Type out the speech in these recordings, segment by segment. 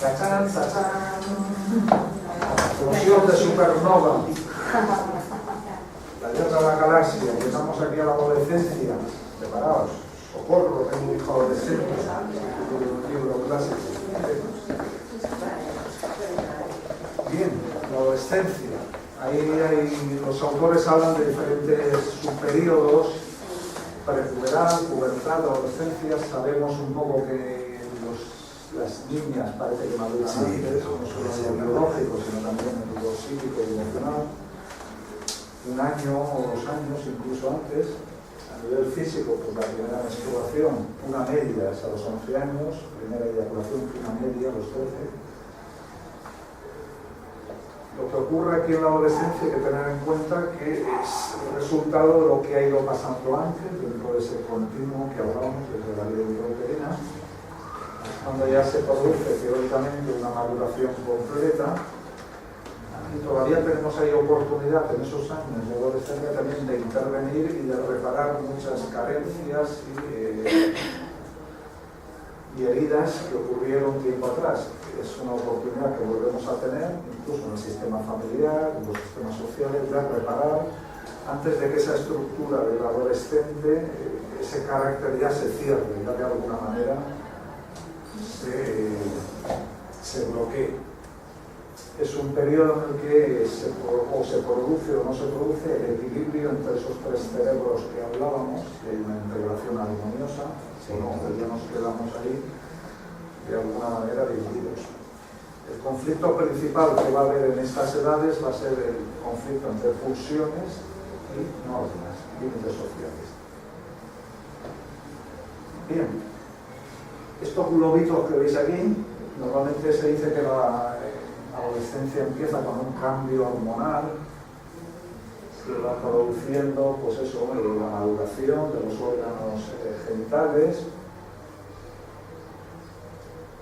¡Tachán, tachán! Explosión de supernova. La guerra de la galaxia. Llegamos aquí a la adolescencia. Preparaos. Socorro, tengo un hijo adolescente. Un libro clásico. Bien, la adolescencia. Ahí los autores hablan de diferentes subperíodos: prepubertad, pubertad, adolescencia. Sabemos un poco que las niñas parece que maduran antes, no solo en lo biológico, sino también en lo psíquico y emocional. Un año o 2 años, incluso antes. A nivel físico, pues la primera menstruación, una media es a los 11 años, primera eyaculación, una media a los 13. Lo que ocurre aquí en la adolescencia hay que tener en cuenta que es el resultado de lo que ha ido pasando antes, dentro de ese continuo que hablábamos desde la vida intrauterina, cuando ya se produce teóricamente una maduración completa. Y todavía tenemos ahí oportunidad en esos años de adolescencia también de intervenir y de reparar muchas carencias y heridas que ocurrieron tiempo atrás. Es una oportunidad que volvemos a tener, incluso en el sistema familiar, en los sistemas sociales, de reparar antes de que esa estructura del adolescente, ese carácter ya se cierre, ya de alguna manera se bloquee. Es un periodo en el que se produce o no se produce el equilibrio entre esos 3 cerebros que hablábamos, que hay una integración armoniosa, si no, ya nos quedamos ahí de alguna manera divididos. El conflicto principal que va a haber en estas edades va a ser el conflicto entre pulsiones y normas, límites sociales. Bien, estos globitos que veis aquí, normalmente se dice que la adolescencia empieza con un cambio hormonal que va produciendo, pues eso, la maduración de los órganos genitales,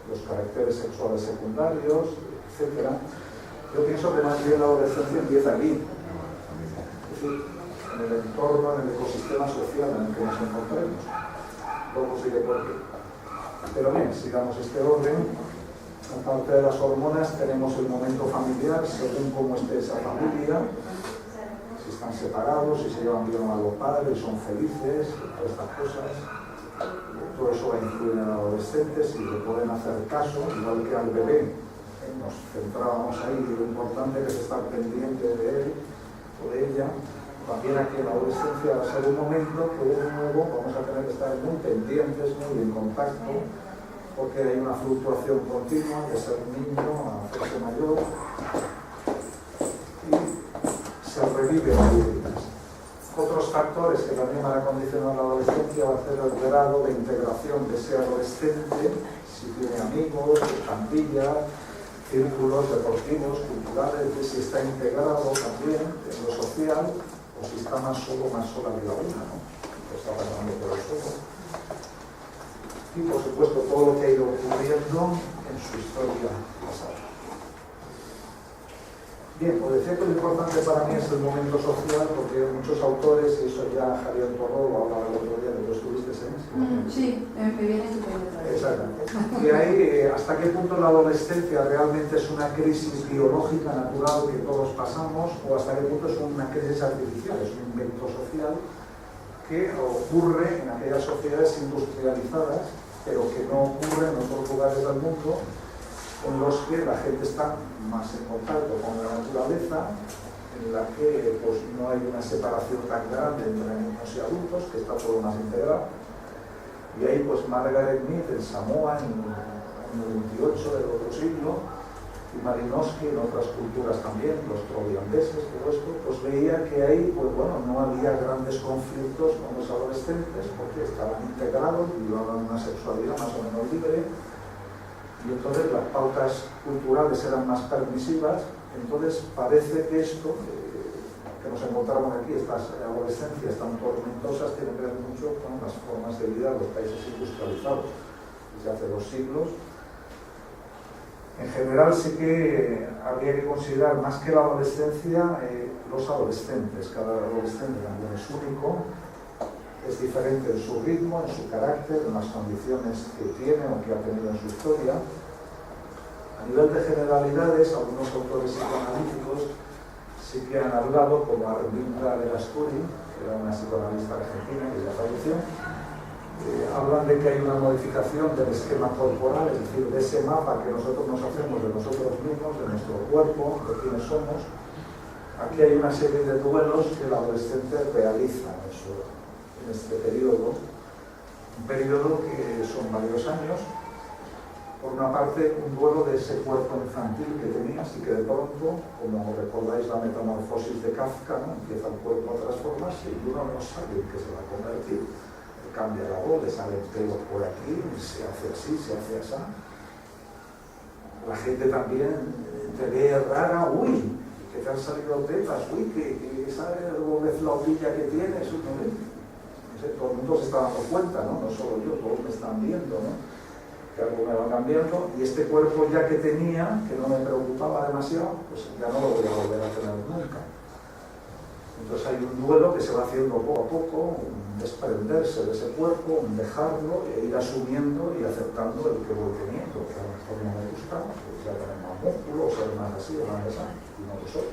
los caracteres sexuales secundarios, etc. Yo pienso que más bien la adolescencia empieza aquí, es decir, en el entorno, en el ecosistema social en el que nos encontremos. Luego sigue por qué. Pero bien, sigamos este orden. Aparte de las hormonas, tenemos el momento familiar, según cómo esté esa familia, si están separados, si se llevan bien a los padres, son felices, todas estas cosas. Todo eso va a influir en el adolescente, si le pueden hacer caso, igual que al bebé. Nos centrábamos ahí, lo importante que es estar pendiente de él o de ella. También aquí en la adolescencia va a ser un momento que de nuevo vamos a tener que estar muy pendientes, muy en contacto, porque hay una fluctuación continua de ser niño a hacerse mayor y se reviven heridas. Otros factores que también van a condicionar la adolescencia va a ser el grado de integración de ese adolescente, si tiene amigos, pandillas, círculos deportivos, culturales, de si está integrado también en lo social o si está más solo, más sola que la una, ¿no? Está pasando por el solo. Y por supuesto todo lo que ha ido ocurriendo en su historia pasada. Bien, pues decía que lo importante para mí es el momento social, porque muchos autores, y eso ya Javier Torró lo hablaba el otro día, que tú estuviste en eso. Sí, me viene estupendo. Exactamente. Y ahí, ¿hasta qué punto la adolescencia realmente es una crisis biológica natural que todos pasamos, o hasta qué punto es una crisis artificial, es un invento social que ocurre en aquellas sociedades industrializadas, pero que no ocurre en otros lugares del mundo en los que la gente está más en contacto con la naturaleza, en la que pues, no hay una separación tan grande entre niños y adultos, que está todo más integrado. Y ahí pues Margaret Mead en Samoa en el 28 del otro siglo, y Malinowski en otras culturas también, los troviandeses, todo esto, pues veía que ahí pues, bueno, no había grandes conflictos con los adolescentes porque estaban integrados y llevaban una sexualidad más o menos libre, y entonces las pautas culturales eran más permisivas. Entonces parece que esto que nos encontramos aquí, estas adolescencias tan tormentosas, tiene que ver mucho con las formas de vida de los países industrializados desde hace 2 siglos. En general sí que habría que considerar más que la adolescencia, los adolescentes. Cada adolescente también es único, es diferente en su ritmo, en su carácter, en las condiciones que tiene o que ha tenido en su historia. A nivel de generalidades, algunos autores psicoanalíticos sí que han hablado, como Arminda de Asturi, que era una psicoanalista argentina que ya falleció, hablan de que hay una modificación del esquema corporal, es decir, de ese mapa que nosotros nos hacemos de nosotros mismos, de nuestro cuerpo, de quiénes somos. Aquí hay una serie de duelos que el adolescente realiza en este periodo, un periodo que son varios años. Por una parte, un duelo de ese cuerpo infantil que tenías y que de pronto, como recordáis la metamorfosis de Kafka, ¿no? Empieza el cuerpo a transformarse y uno no sabe en qué se va a convertir. Cambia la voz, le salen pelos por aquí, se hace así, se hace así. La gente también te ve rara, uy, que te han salido tetas, uy, que esa doble flautilla que tienes, no sé, todo el mundo se está dando cuenta, ¿no? No solo yo, todos me están viendo, ¿no? Que algo me va cambiando, y este cuerpo ya que tenía, que no me preocupaba demasiado, pues ya no lo voy a volver a tener nunca. Entonces hay un duelo que se va haciendo poco a poco, un desprenderse de ese cuerpo, un dejarlo e ir asumiendo y aceptando el que voy teniendo, que a lo mejor no me gusta, pues ya tener más músculo, ser más así o más así, y no lo soy.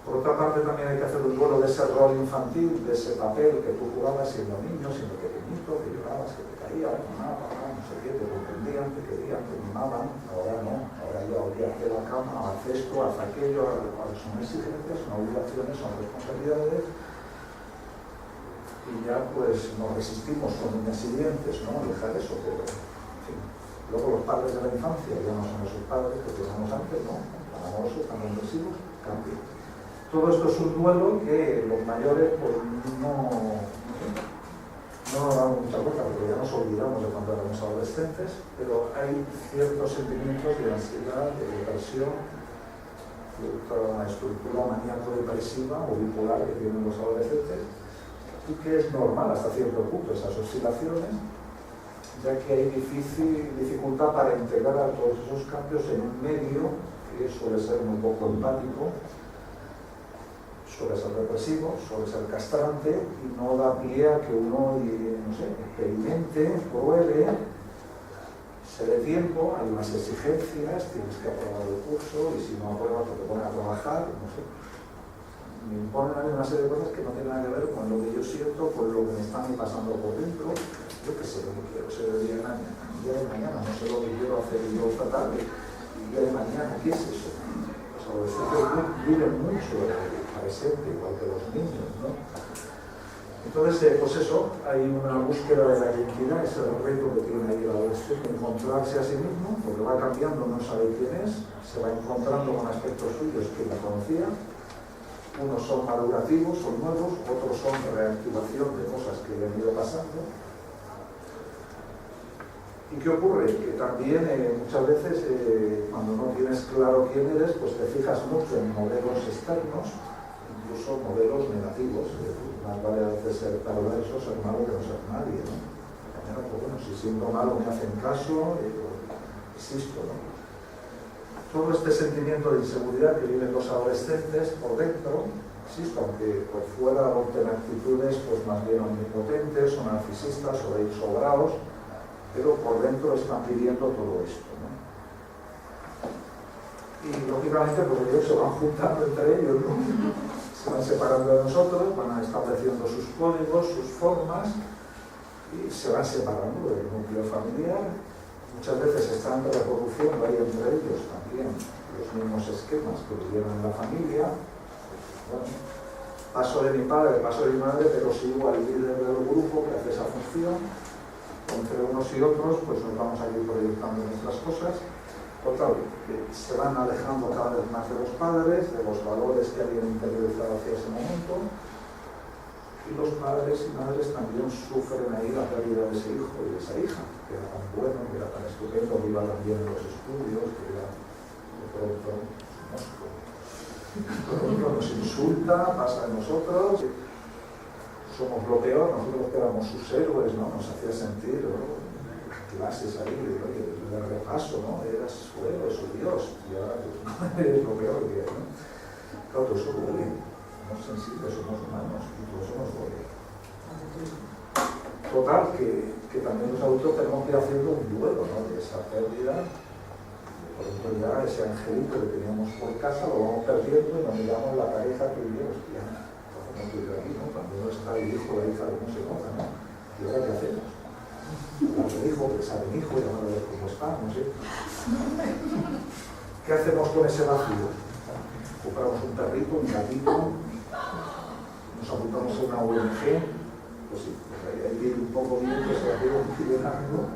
Por otra parte, también hay que hacer un duelo de ese rol infantil, de ese papel que tú jugabas siendo niño, siendo pequeñito, que llorabas, que te caías, no sé qué, te comprendían, te querían, te mimaban. Ahora no, ahora ya olvídate de la cama, haz esto, haz aquello, ahora son exigencias, son obligaciones, son responsabilidades. Y ya pues nos resistimos con uñas y dientes, ¿no? Dejar eso, pero en fin. Luego los padres de la infancia ya no son esos padres que teníamos antes, ¿no? Tan amorosos, tan agresivos, cambian. Todo esto es un duelo que los mayores pues no nos damos mucha cuenta porque ya nos olvidamos de cuando éramos adolescentes, pero hay ciertos sentimientos de ansiedad, de depresión, de toda una estructura maníaco-depresiva o bipolar que tienen los adolescentes y que es normal hasta cierto punto esas oscilaciones, ya que hay dificultad para integrar a todos esos cambios en un medio que suele ser muy poco empático, suele ser represivo, suele ser castrante y no da pie a que uno, no sé, experimente, pruebe, se dé tiempo, hay unas exigencias, tienes que aprobar el curso y si no apruebas te pones a trabajar, no sé. Me imponen a mí una serie de cosas que no tienen nada que ver con lo que yo siento, con lo que me están pasando por dentro. Yo qué sé lo que quiero ser el día de mañana, no sé lo que quiero hacer yo esta tarde, el día de mañana, ¿qué es eso? Los adolescentes viven mucho presente, igual que los niños, ¿no? Entonces, pues eso, hay una búsqueda de la identidad, ese es el reto que tiene ahí el adolescente, encontrarse a sí mismo, porque va cambiando, no sabe quién es, se va encontrando con aspectos suyos que no conocía. Unos son madurativos, son nuevos, otros son reactivación de cosas que le han ido pasando. ¿Y qué ocurre? Que también muchas veces cuando no tienes claro quién eres, pues te fijas mucho en modelos externos, incluso modelos negativos. Más vale a veces ser perverso, ser malo que no ser nadie, ¿no? Pues bueno, si siendo malo me hacen caso, existo, ¿no? Todo este sentimiento de inseguridad que viven los adolescentes por dentro, existe, aunque por fuera adopten actitudes pues más bien omnipotentes o narcisistas o de ir sobrados, pero por dentro están pidiendo todo esto, ¿no? Y lógicamente pues ellos se van juntando entre ellos, ¿no? Se van separando de nosotros, van estableciendo sus códigos, sus formas y se van separando del núcleo familiar. Muchas veces están reproduciendo ahí entre ellos también los mismos esquemas que vivieron en la familia. Bueno, paso de mi padre, paso de mi madre, pero sigo al líder del grupo que hace esa función. Entre unos y otros, pues nos vamos a ir proyectando nuestras cosas. Total, que se van alejando cada vez más de los padres, de los valores que habían interiorizado hacia ese momento. Y los padres y madres también sufren ahí la pérdida de ese hijo y de esa hija, que era tan bueno, que era tan estupendo, que iba tan bien en los estudios, que era de pronto nos insulta, pasa de nosotros, somos lo peor, nosotros que éramos sus héroes, ¿no? Nos hacía sentir, ¿no? Clases ahí, de repaso, ¿no? Eras su héroe, su Dios, y ahora pues, no eres lo peor que hay, ¿no? Claro, todo eso duele. Somos sensibles, somos humanos y todos somos duele. Total, que también los adultos tenemos que ir haciendo un duelo, ¿no? De esa pérdida, de Por ejemplo, ya ese angelito que teníamos por casa lo vamos perdiendo y nos miramos la pareja que vive, hostia, no estoy aquí, ¿no? Cuando uno está el hijo, la hija, no se nota, ¿no? ¿Y ahora qué hacemos? El hijo, que sabe mi hijo, y ahora a ver cómo está, no sé. ¿Qué hacemos con ese vacío? Compramos un perrito, un gatito, nos apuntamos a una ONG, pues sí, pues ahí viene un poco bien, que se va a ir un algo.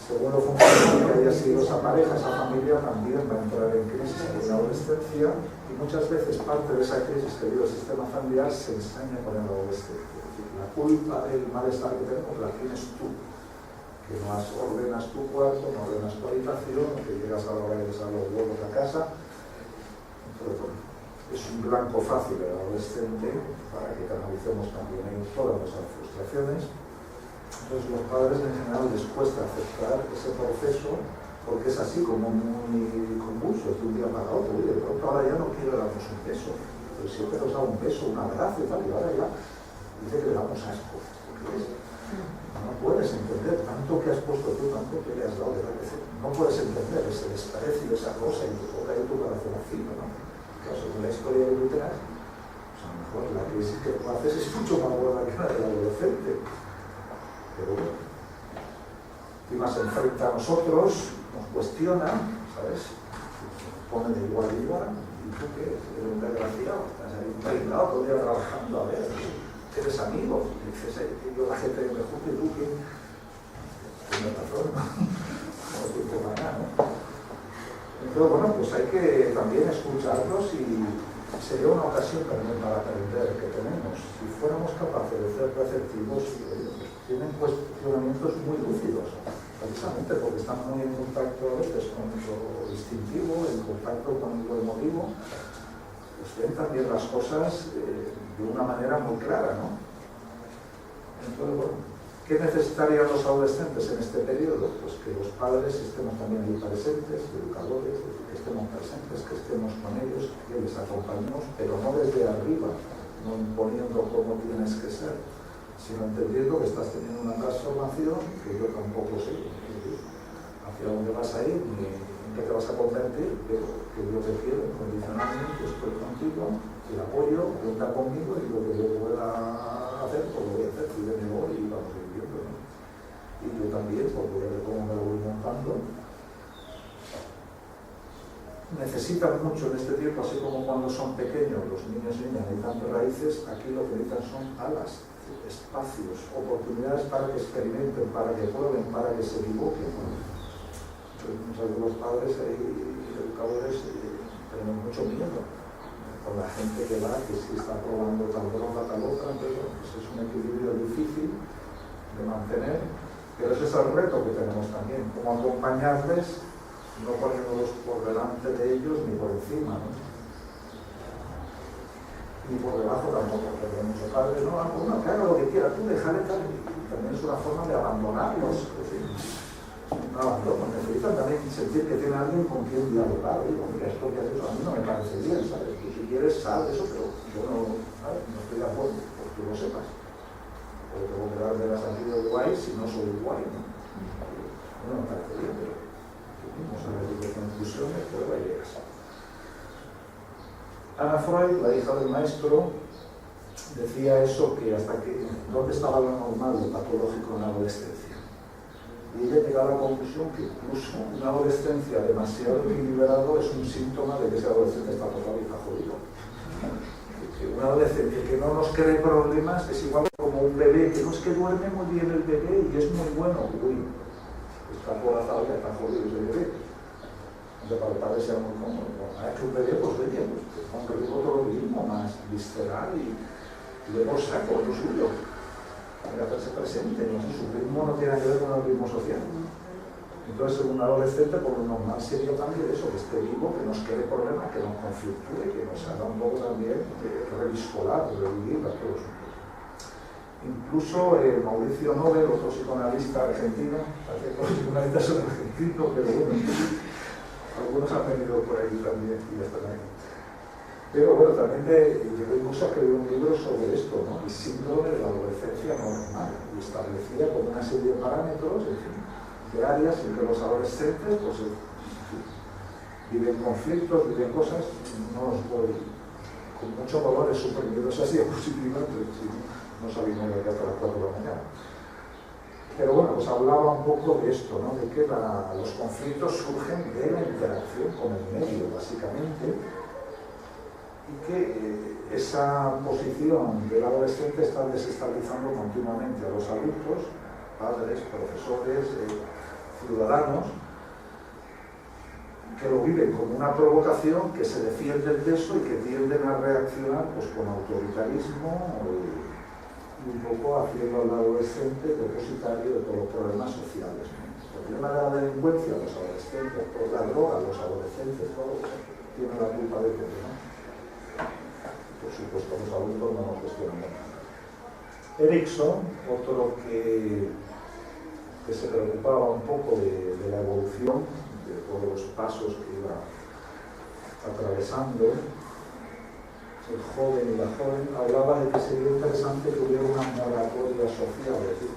Según lo funcional que haya sido esa pareja, esa familia también va a entrar en crisis en la adolescencia y muchas veces parte de esa crisis que vive el sistema familiar se ensaña con el adolescente. Es decir, la culpa del malestar que tenemos la tienes tú, que no ordenas tu cuarto, no ordenas tu habitación, que llegas a la hora de besar los huevos a casa. Entonces, bueno, es un blanco fácil el adolescente para que canalicemos también en todas nuestras frustraciones. Entonces los padres en general les cuesta aceptar ese proceso porque es así como muy convulso, es de un día para otro, y de pronto ahora ya no quiere darnos un beso, pero siempre nos da un beso, un abrazo y tal, y ahora ya dice que le damos asco. No puedes entender tanto que has puesto tú, tanto que le has dado, no puedes entender ese desprecio, esa cosa, y te toca ahí tu corazón vacío, ¿no? Claro, según la historia que tú tengas, pues a lo mejor la crisis que tú haces es mucho más buena que la del adolescente. Pero bueno, encima se enfrenta a nosotros, nos cuestiona, ¿sabes? Nos pone de igual a igual, y tú que eres un desgraciado, estás ahí peinado todo el día trabajando, a ver, eres amigo, y dices, yo la gente que me juzgue, tú que tienes razón, no te va nada, ¿no? Entonces, bueno, pues hay que también escucharlos y sería una ocasión también para aprender que tenemos. Si fuéramos capaces de ser receptivos, tienen cuestionamientos muy lúcidos, precisamente porque están muy en contacto a veces con lo instintivo, en contacto con lo emotivo, pues ven también las cosas de una manera muy clara, ¿no? Entonces, bueno, ¿qué necesitarían los adolescentes en este periodo? Pues que los padres estemos también ahí presentes, educadores, que estemos presentes, que estemos con ellos, que les acompañemos, pero no desde arriba, no imponiendo cómo tienes que ser, sino entendiendo que estás teniendo una transformación que yo tampoco sé hacia dónde vas a ir, ni en qué te vas a convertir, pero que yo te quiero incondicionalmente, estoy contigo, te apoyo, cuenta conmigo y lo que yo pueda hacer, pues lo voy a hacer, y de mejor y vamos viviendo, ¿no? Y yo también, pues voy a ver cómo me lo voy montando. Necesitan mucho en este tiempo, así como cuando son pequeños, los niños y niñas necesitan raíces, aquí lo que necesitan son alas, espacios, oportunidades para que experimenten, para que prueben, para que se equivoquen. Entonces, muchos de los padres y educadores tenemos mucho miedo con la gente que va, que sí está probando tal droga, tal otra, pero pues es un equilibrio difícil de mantener, pero ese es el reto que tenemos también, cómo acompañarles, no poniéndolos por delante de ellos ni por encima, ¿no? Ni por debajo tampoco, porque muchos padres, no, uno que haga lo que quiera, tú déjale tal, y también es una forma de abandonarlos, es decir, un abandono, necesitan también sentir que tiene alguien con quien dialogar, digo, mira, esto que has hecho a mí no me parece bien, ¿sabes? Tú si quieres, sal de eso, pero yo no, ¿sabes? No estoy de acuerdo, porque tú lo sepas. O tengo que dar de la salida guay si no soy guay, ¿no? No me parece bien, pero tú mismo sabes de qué conclusiones, prueba y llegas. Ana Freud, la hija del maestro, decía eso, que hasta que, ¿dónde estaba lo normal, lo patológico en la adolescencia? Y ella llegaba a la conclusión que incluso una adolescencia demasiado equilibrado es un síntoma de que ese adolescente está total y está jodido. Que un adolescente que no nos cree problemas es igual como un bebé, que no es que duerme muy bien el bebé y es muy bueno, uy, está corazado ya, está jodido ese bebé. Entonces, para el padre sea muy cómodo. Ha hecho un bebé, pues oye, pues un otro más visceral y luego saco lo suyo. Hay que hacerse presente, ¿no? Su ritmo no tiene que ver con el ritmo social. Entonces, un adolescente, por lo normal, sería también eso, que esté vivo, que nos quede problema, que nos conflictúe, que nos haga un poco también reviscolar, revivir a todos. Incluso Mauricio Nobel, otro psicoanalista argentino, parece que los psicoanalistas son argentinos, pero bueno, algunos han venido por ahí también y ya están ahí. Pero bueno, también llegó incluso a escribir un libro sobre esto, ¿no? El síndrome de la adolescencia normal, y establecía como una serie de parámetros, en fin, de áreas en que los adolescentes pues, viven conflictos, viven cosas, no os voy, con mucho dolor he suprimido esa diapositiva, pero si no salimos de aquí hasta las 4 de la mañana. Pero bueno, pues hablaba un poco de esto, ¿no? De que los conflictos surgen de la interacción con el medio, básicamente, y que esa posición del adolescente está desestabilizando continuamente a los adultos, padres, profesores, ciudadanos, que lo viven como una provocación, que se defienden de eso y que tienden a reaccionar pues, con autoritarismo y un poco haciendo al adolescente depositario de todos los problemas sociales, ¿no? El problema de la delincuencia, los adolescentes, por la droga, los adolescentes, todos tienen la culpa de todo, ¿no? Por supuesto, los adultos no nos cuestionamos nada. Erikson, otro que se preocupaba un poco de la evolución, de todos los pasos que iba atravesando el joven y la joven, hablaba de que sería interesante que hubiera una moratoria social, es decir,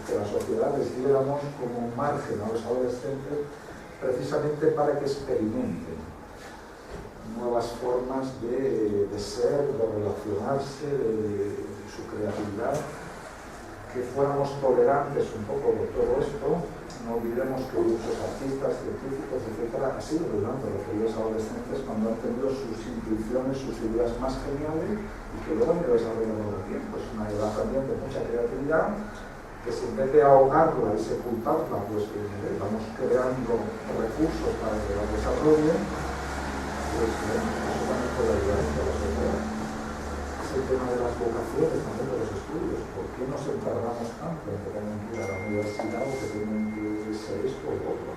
que las sociedades diéramos como un margen a los adolescentes precisamente para que experimenten nuevas formas de ser, de relacionarse, de su creatividad, que fuéramos tolerantes un poco de todo esto. No olvidemos que muchos artistas, científicos, etcétera, han sido durante los queridos adolescentes cuando han tenido sus intuiciones, sus ideas más geniales y que luego han ido desarrollando con el tiempo. Es una edad también de mucha creatividad que si en vez de ahogarla y sepultarla, pues vamos creando recursos para que la desarrollen, pues eso también puede ayudar a la sociedad. Es el tema de las vocaciones, también de los estudios. ¿Por qué nos encargamos tanto en que tengan que ir a la universidad o que tienen que ser esto o lo otro?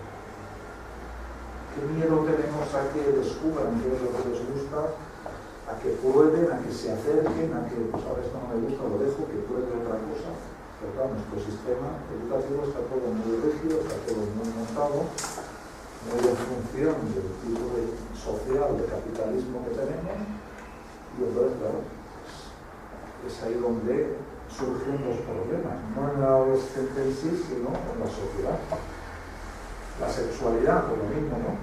¿Qué miedo tenemos a que descubran qué es lo que les gusta, a que prueben, a que se acerquen, a que, pues ahora esto no me gusta, lo dejo, que pruebe otra cosa? Pero claro, nuestro sistema educativo está todo muy rígido, está todo muy montado, muy en función del tipo de social, de capitalismo que tenemos, y entonces, claro, es ahí donde surgen los problemas, no en la adolescente en sí, sino en la sociedad. La sexualidad, por lo mismo, ¿no?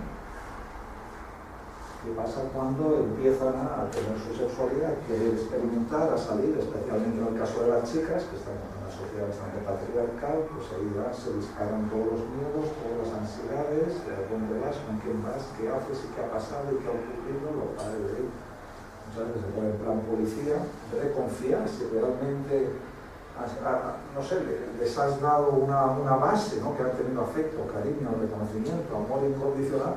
¿Qué pasa cuando empiezan a tener su sexualidad, a querer experimentar, a salir, especialmente en el caso de las chicas, que estamos en una sociedad bastante patriarcal? Pues ahí ya se disparan todos los miedos, todas las ansiedades, de dónde vas, con quién vas, qué haces y qué ha pasado y qué ha ocurrido, lo padre de ahí. Muchas veces se pone en plan policía, debe confiar si realmente, no sé, les has dado una base, ¿no? Que han tenido afecto, cariño, reconocimiento, amor incondicional.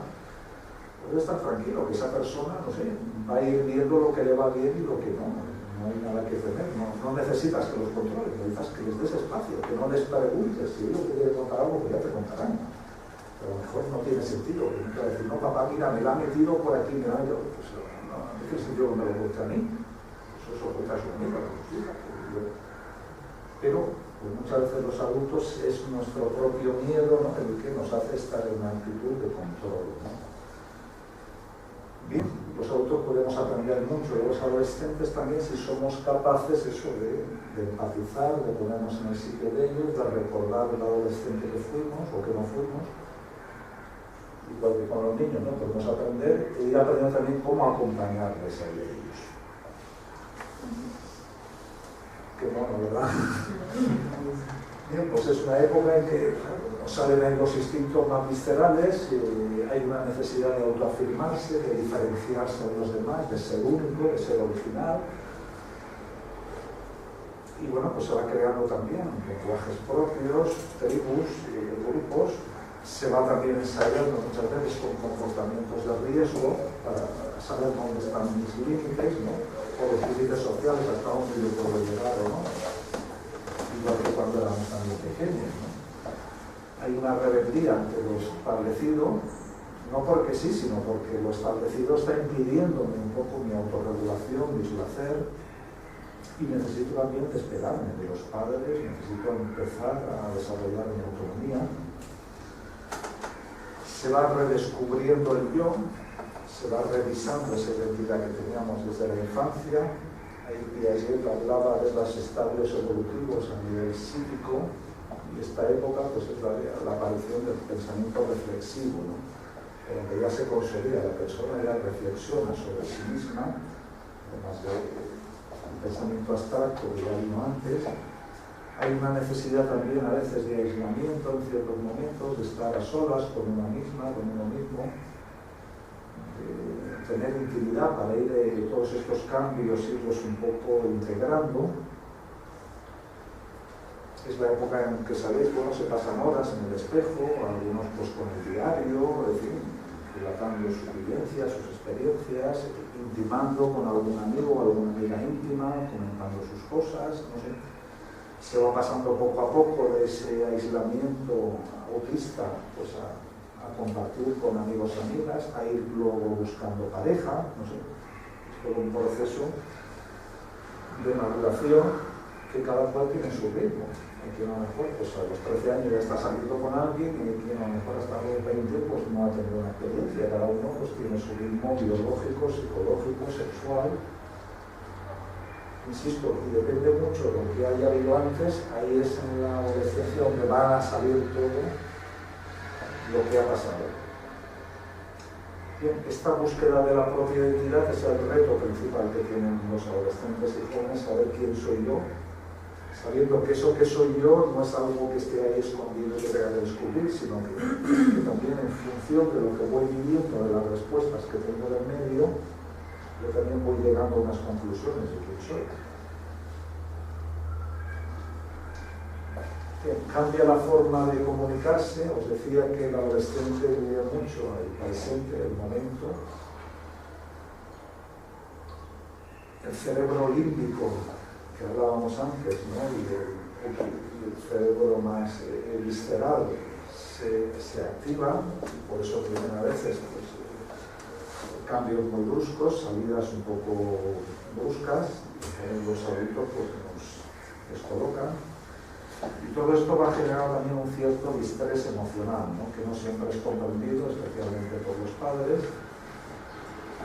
Puede estar tranquilo, que esa persona, no sé, va a ir viendo lo que le va bien y lo que no. No hay nada que temer, no necesitas que los controles, necesitas que les des espacio, que no les preguntes. Si ellos te quieren contar algo, pues ya te contarán. Pero a lo mejor no tiene sentido. Decir, no, papá, mira, me la ha metido por aquí, me la ha metido. Pues no tiene sentido que me lo cuente a mí. Pues eso lo cuenta a su amigo, a su hija. Pero pues muchas veces los adultos es nuestro propio miedo, ¿no? El que nos hace estar en una actitud de control, ¿no? Bien, los adultos podemos aprender mucho de los adolescentes también si somos capaces eso de empatizar, de ponernos en el sitio de ellos, de recordar el adolescente que fuimos o que no fuimos. Igual que con los niños, ¿no? Podemos aprender y ir aprendiendo también cómo acompañarles a ellos. Qué bueno, ¿verdad? Bien, pues es una época en que salen ahí los instintos más viscerales, hay una necesidad de autoafirmarse, de diferenciarse de los demás, de ser único, de ser original. Y bueno, pues se va creando también lenguajes propios, tribus, grupos. Se va también ensayando muchas veces con comportamientos de riesgo para saber dónde están mis límites, ¿no? O los límites sociales, hasta dónde yo puedo llegar o no. Igual que cuando éramos también pequeños, ¿no? Hay una rebeldía ante lo establecido, no porque sí, sino porque lo establecido está impidiéndome un poco mi autorregulación, mi placer, y necesito también despegarme de los padres, necesito empezar a desarrollar mi autonomía. Se va redescubriendo el yo, se va revisando esa identidad que teníamos desde la infancia. Ahí Piaget hablaba de los estadios evolutivos a nivel psíquico, y esta época pues, es la aparición del pensamiento reflexivo, ¿no? donde ya se consolida la persona, ya reflexiona sobre sí misma, además de un pensamiento abstracto que ya vino antes. Hay una necesidad también a veces de aislamiento en ciertos momentos, de estar a solas con una misma, con uno mismo, de tener intimidad para ir todos estos cambios, irlos un poco integrando. Es la época en que, sabéis, bueno, se pasan horas en el espejo, algunos pues con el diario, en fin, relatando sus vivencias, sus experiencias, intimando con algún amigo o alguna amiga íntima, comentando sus cosas, no sé. Se va pasando poco a poco de ese aislamiento autista pues a compartir con amigos y amigas, a ir luego buscando pareja, no sé. Es todo un proceso de maduración que cada cual tiene su ritmo. Hay quien a lo mejor pues a los 13 años ya está saliendo con alguien y hay quien a lo mejor hasta los 20 pues no ha tenido una experiencia. Cada uno pues tiene su ritmo biológico, psicológico, sexual. Insisto, y depende mucho de lo que haya habido antes. Ahí es en la adolescencia donde va a salir todo lo que ha pasado. Bien, esta búsqueda de la propia identidad es el reto principal que tienen los adolescentes y jóvenes, saber quién soy yo, sabiendo que eso que soy yo no es algo que esté ahí escondido y que tenga que descubrir, sino que también en función de lo que voy viviendo, de las respuestas que tengo del medio, yo también voy llegando a unas conclusiones de quién soy. Cambia la forma de comunicarse. Os decía que el adolescente vive mucho el presente, el momento. El cerebro límbico que hablábamos antes, ¿no? y el cerebro más visceral se activa, y por eso tienen a veces pues, cambios muy bruscos, salidas un poco bruscas, y los adultos pues, nos descolocan. Y todo esto va a generar también un cierto distrés emocional, ¿no? Que no siempre es comprendido, especialmente por los padres.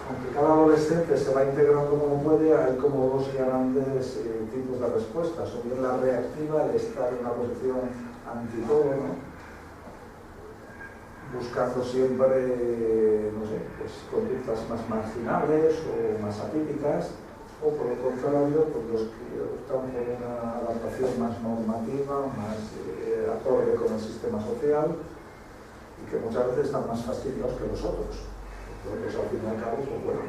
Aunque cada adolescente se va integrando como puede, hay como dos grandes tipos de respuestas. O bien la reactiva, de estar en una posición anti todo, ¿no? Buscando siempre, no sé, pues, conductas más marginales o más atípicas. O por el contrario, pues los que optan por una adaptación más normativa, más acorde con el sistema social, y que muchas veces están más fastidiados que los otros. Porque al fin y al cabo, pues bueno,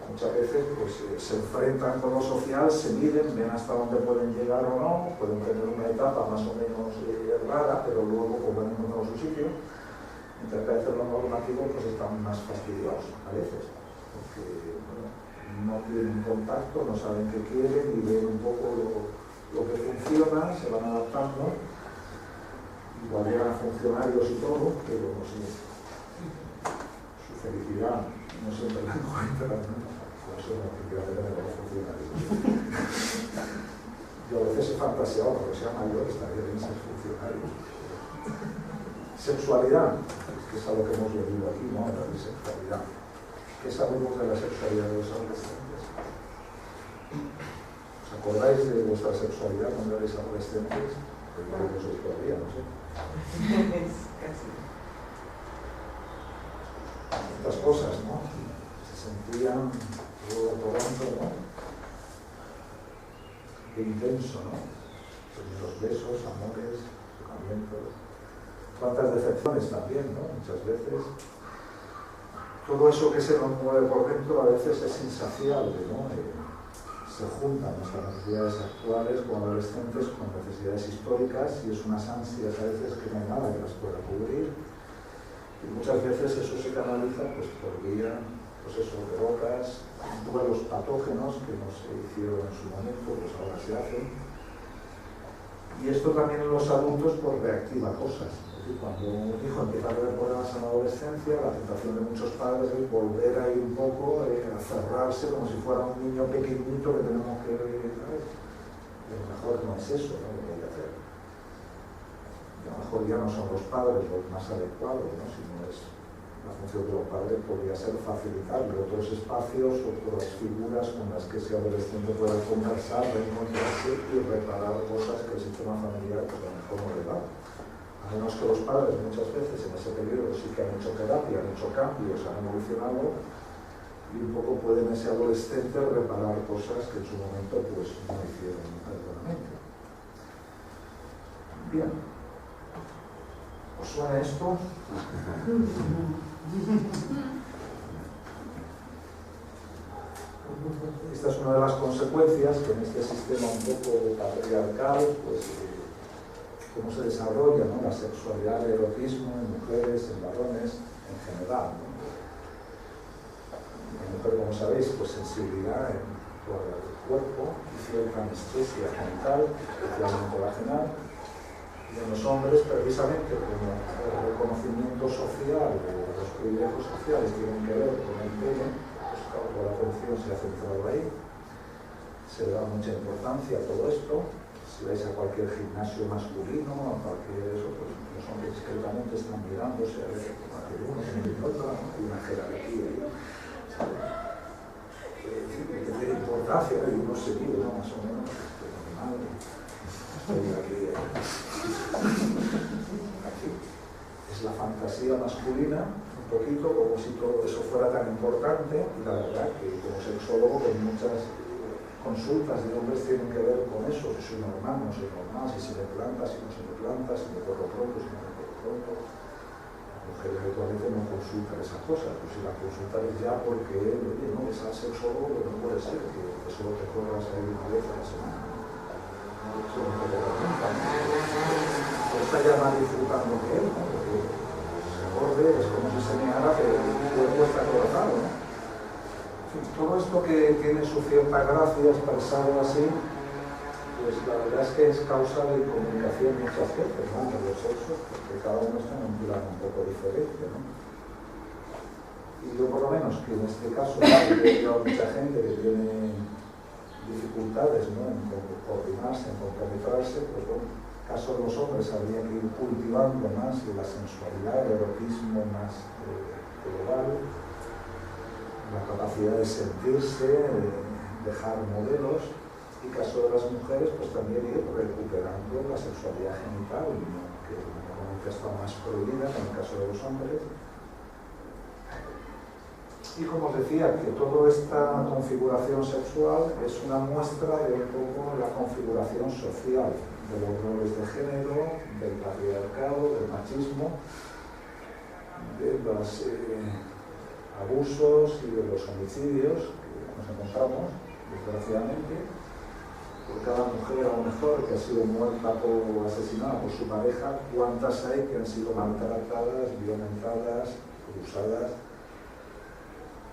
muchas veces pues, se enfrentan con lo social, se miden, ven hasta dónde pueden llegar o no, pueden tener una etapa más o menos rara, pero luego pues, van encontrando su sitio. Mientras que a veces los normativos pues, están más fastidiados, a veces, porque bueno, no tienen contacto, no saben qué quieren y ven un poco lo que funciona, se van adaptando, igual llegan a funcionarios y todo, pero no sé, su felicidad no siempre la encuentran, ¿no? Por eso no quiero tener con los funcionarios. Yo a veces he fantaseado, porque sea mayor, estaría bien ser funcionario. Sexualidad, que es algo que hemos leído aquí, ¿no? La bisexualidad. ¿Qué sabemos de la sexualidad de los adolescentes? ¿Os acordáis de vuestra sexualidad cuando erais adolescentes? Pues no lo sois todavía, no sé. Estas cosas, ¿no? Se sentían todo pronto, ¿no? Qué intenso, ¿no? Los besos, amores, tocamientos. Cuántas decepciones también, ¿no? Muchas veces. Todo eso que se nos mueve por dentro a veces es insaciable, ¿no? Se juntan nuestras necesidades actuales como adolescentes con necesidades históricas y es unas ansias a veces que no hay nada que las pueda cubrir. Y muchas veces eso se canaliza pues, por vía pues eso, drogas, duelos patógenos que no se hicieron en su momento, pues ahora se hacen. Y esto también en los adultos pues, reactiva cosas. Cuando un hijo empieza a tener problemas en la adolescencia, la tentación de muchos padres es volver a ir un poco a cerrarse como si fuera un niño pequeñito que tenemos que, ¿sabes? Y a lo mejor no es eso, ¿no? Lo que hay que hacer. Y a lo mejor ya no son los padres los más adecuados, ¿no? Sino es la función de los padres podría ser facilitar otros espacios, otras figuras con las que ese adolescente pueda conversar, reencontrarse y reparar cosas que el sistema familiar pues, a lo mejor no le da. A menos que los padres muchas veces en ese periodo sí que han hecho terapia, han hecho cambios, han evolucionado, y un poco pueden ese adolescente reparar cosas que en su momento pues no hicieron adecuadamente. Bien. ¿Os suena esto? Esta es una de las consecuencias que en este sistema un poco patriarcal, pues, cómo se desarrolla, ¿no?, la sexualidad, el erotismo en mujeres, en varones, en general, ¿no? En mujer, como sabéis, pues sensibilidad en todo el cuerpo y cierta anestesia genital, especialmente vaginal. Y en los hombres, precisamente, como el reconocimiento social de los privilegios sociales tienen que ver con el pene, pues claro, la atención se ha centrado ahí. Se le da mucha importancia a todo esto. Si vais a cualquier gimnasio masculino, a cualquier eso, pues los hombres discretamente están mirándose a ver que uno tiene el otro, ¿no? Hay una jerarquía ahí, ¿sabes? Que tiene importancia, y uno se vive, ¿no?, más o menos, pero mi madre, estoy aquí. Aquí es la fantasía masculina, un poquito como si todo eso fuera tan importante, y la verdad que como sexólogo pues muchas consultas de hombres tienen que ver con eso, si soy normal, no soy normal, si se me planta, si no se me planta, si me corro pronto, si no me corro pronto. La mujer habitualmente no consulta esas cosas, pues si la consulta es ya porque, oye, no, es al sexólogo, pero no puede ser que solo te corras ahí una vez a la semana. Eso no te lo preguntan. Está ya más disfrutando que él, ¿no? Porque se acorde, es como si se negara que el cuerpo está colocado, ¿no? Todo esto que tiene su cierta gracia expresado así, pues la verdad es que es causa de comunicación muchas veces, ¿no?, de los sexos, porque cada uno está en un plan un poco diferente, ¿no? Y yo por lo menos, que en este caso he visto mucha gente que tiene dificultades, ¿no?, en coordinarse, en compenetrarse, pues bueno, en el caso de los hombres habría que ir cultivando más la sensualidad, el erotismo más global, la capacidad de sentirse, dejar modelos, y caso de las mujeres, pues también ir recuperando la sexualidad genital, ¿no?, que normalmente está más prohibida en el caso de los hombres. Y como os decía, que toda esta configuración sexual es una muestra de un poco la configuración social, de los roles de género, del patriarcado, del machismo, de los abusos y de los homicidios que nos encontramos, desgraciadamente, por cada mujer a lo mejor que ha sido muerta o asesinada por su pareja, cuántas hay que han sido maltratadas, violentadas, abusadas.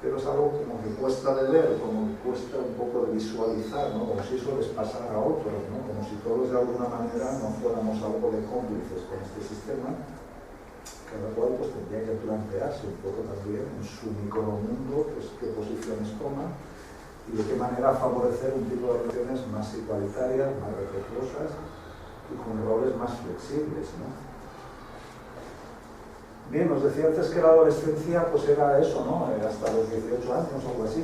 Pero es algo como que cuesta de ver, como que cuesta un poco de visualizar, ¿no?, como si eso les pasara a otros, ¿no?, como si todos de alguna manera no fuéramos algo de cómplices con este sistema. Cada cual pues tendría que plantearse un poco también en su micromundo pues, qué posiciones toma y de qué manera favorecer un tipo de relaciones más igualitarias, más respetuosas y con roles más flexibles, ¿no? Bien, os decía antes que la adolescencia pues era eso, ¿no?, hasta los 18 años o algo así.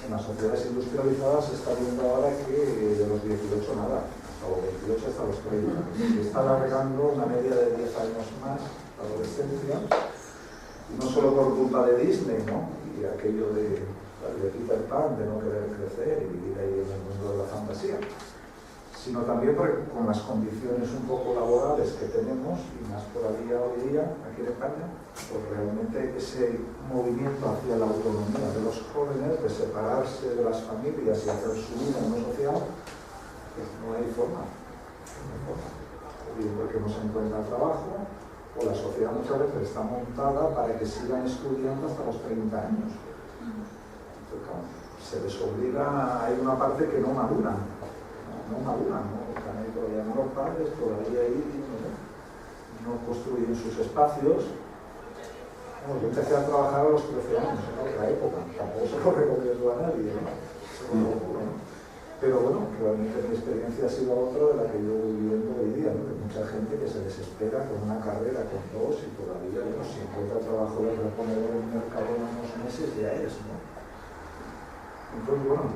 En las sociedades industrializadas se está viendo ahora que de los 18 nada, hasta los 28 hasta los 30. Se está alargando una media de 10 años más la adolescencia, y no solo por culpa de Disney, ¿no?, y aquello de Peter Pan, de no querer crecer y vivir ahí en el mundo de la fantasía, sino también porque con las condiciones un poco laborales que tenemos, y más todavía hoy día, aquí en España, pues realmente ese movimiento hacia la autonomía de los jóvenes, de separarse de las familias y hacer su vida en lo social, pues no hay forma. No hay forma. O bien porque no se encuentra trabajo, o la sociedad muchas veces está montada para que sigan estudiando hasta los 30 años. Entonces, claro, se les obliga, hay una parte que no maduran, están ahí todavía no los padres, todavía ahí no construyen sus espacios. Bueno, yo empecé a trabajar a los 13 años, en otra época, tampoco se lo recomiendo a nadie, ¿no? Pero bueno, realmente mi experiencia ha sido otra de la que yo voy viviendo hoy día, ¿no?, de mucha gente que se desespera con una carrera, con dos, y todavía, bueno, si encuentra trabajo de reponedor en el mercado en unos meses, ya es, ¿no? Entonces, bueno,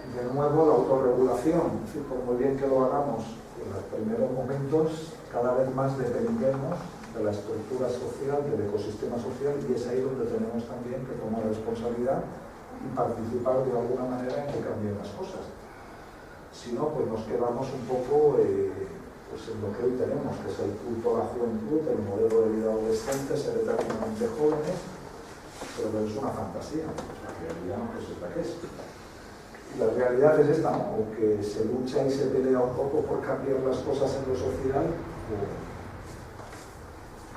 de nuevo la autorregulación, es decir, por muy bien que lo hagamos en los primeros momentos, cada vez más dependemos de la estructura social, del ecosistema social, y es ahí donde tenemos también que tomar responsabilidad y participar de alguna manera en que cambien las cosas. Si no, pues nos quedamos un poco pues en lo que hoy tenemos, que es el culto a la juventud, el modelo de vida adolescente, ser eternamente jóvenes, pero es una fantasía, la realidad pues es la que es. Y la realidad es esta, ¿no? O que se lucha y se pelea un poco por cambiar las cosas en lo social, o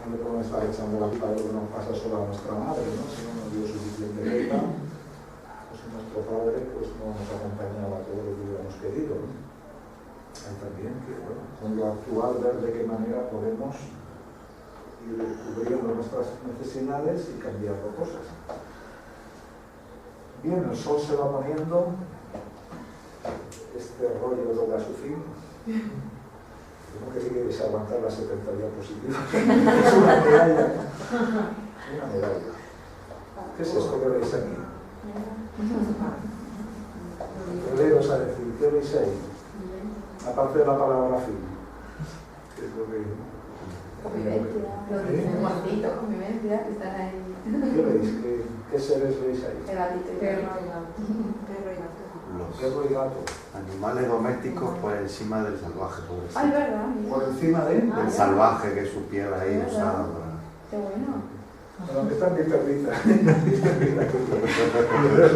no le podemos estar echando la culpa de lo que nos pasa solo a nuestra madre, ¿no? Si no nos dio suficiente letra, pues nuestro padre pues no nos acompañaba todo lo que hubiéramos querido, ¿no? Hay también que, bueno, con lo actual ver de qué manera podemos ir cubriendo nuestras necesidades y cambiando cosas. Bien, el sol se va poniendo, este rollo toca su fin. Yo no quería aguantar las 70 diapositivas. Es una medalla. Una medalla. ¿Qué es esto que veis aquí? Releros a decir, ¿qué veis ahí? Aparte de la palabra fin. ¿Qué es lo que...? Convivencia, que están ahí. ¿Qué veis? ¿Qué seres veis ahí? El gatito y perro y gato. Perro y gato. Animales domésticos por encima del salvaje, pobrecito. Ay, ¿verdad? Por encima de... Del salvaje, que es su piel ahí usada para... Qué bueno. Bueno, que está mi perrita.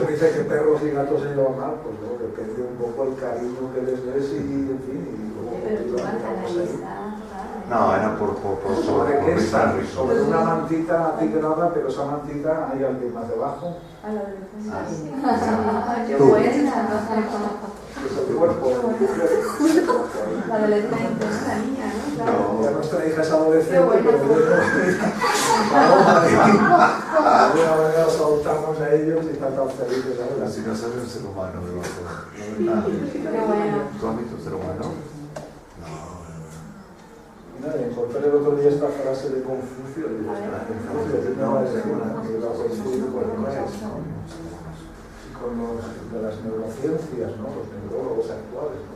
Dice que perros y gatos se llevan mal, pues no, depende un poco el cariño que les des y, en fin, y luego... Pero tú vas a la lista. No, era por ¿Sobre qué está? risar. Sobre una mantita atigrada, pero esa mantita hay alguien más debajo. A la de qué Tú. buena. Es el cuerpo de mi mujer. La de letra intensa mía, ¿no? Claro. Ya nuestra hija es adolescente, Qué bueno. pero de alguna manera soltamos a ellos y están tan felices ahora. Si no sabes un ser humano, Qué bueno. ¿Tú has visto un ser humano? Y nada, encontré el otro día esta frase de Confucio, y digo, Confucio tenía que iba a coincidir con los de las neurociencias, ¿no? Los neurólogos actuales, ¿no?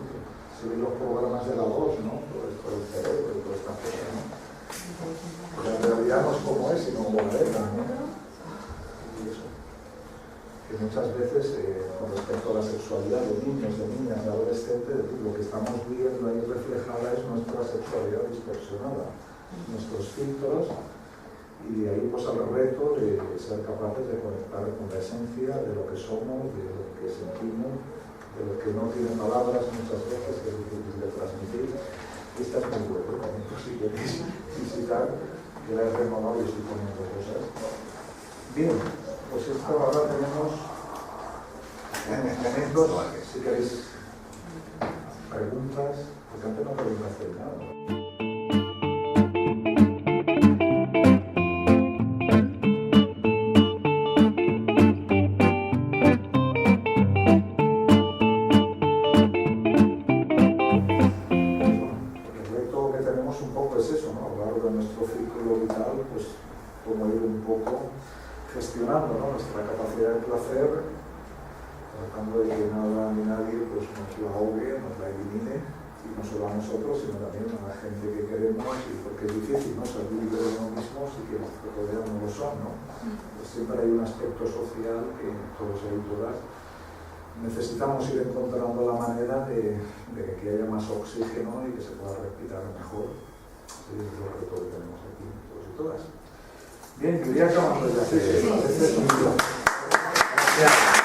Si ven los programas de la voz, ¿no? Todo esto del cerebro y todas estas cosas, ¿no? Pero en realidad no es como es, sino como la letra, ¿no? Y eso. Que muchas veces, con respecto a la sexualidad de niños, de niñas, de adolescentes, lo que estamos viendo ahí reflejada es nuestra sexualidad distorsionada, nuestros filtros, y de ahí pues al reto de ser capaces de conectar con la esencia de lo que somos, de lo que sentimos, de lo que no tiene palabras muchas veces, que es difícil de transmitir. Y esta es muy buena, también pues, si queréis visitar, que la he renovado y estoy poniendo cosas. Bien, pues esto ahora tenemos momentos, si queréis preguntas, porque antes no podéis hacer nada. Gestionando, ¿no? Nuestra capacidad de placer, tratando de que nada ni nadie pues, nos lo ahogue, nos la elimine, y no solo a nosotros, sino también a la gente que queremos, y porque es difícil, ¿no? Ser libre de uno mismo si que los que rodean no lo son, ¿no? Pues siempre hay un aspecto social que todos y todas necesitamos ir encontrando la manera de que haya más oxígeno y que se pueda respirar mejor. Ese es el reto que tenemos aquí, todos y todas. Bien, quería acabando ya. Sí, sí. Gracias.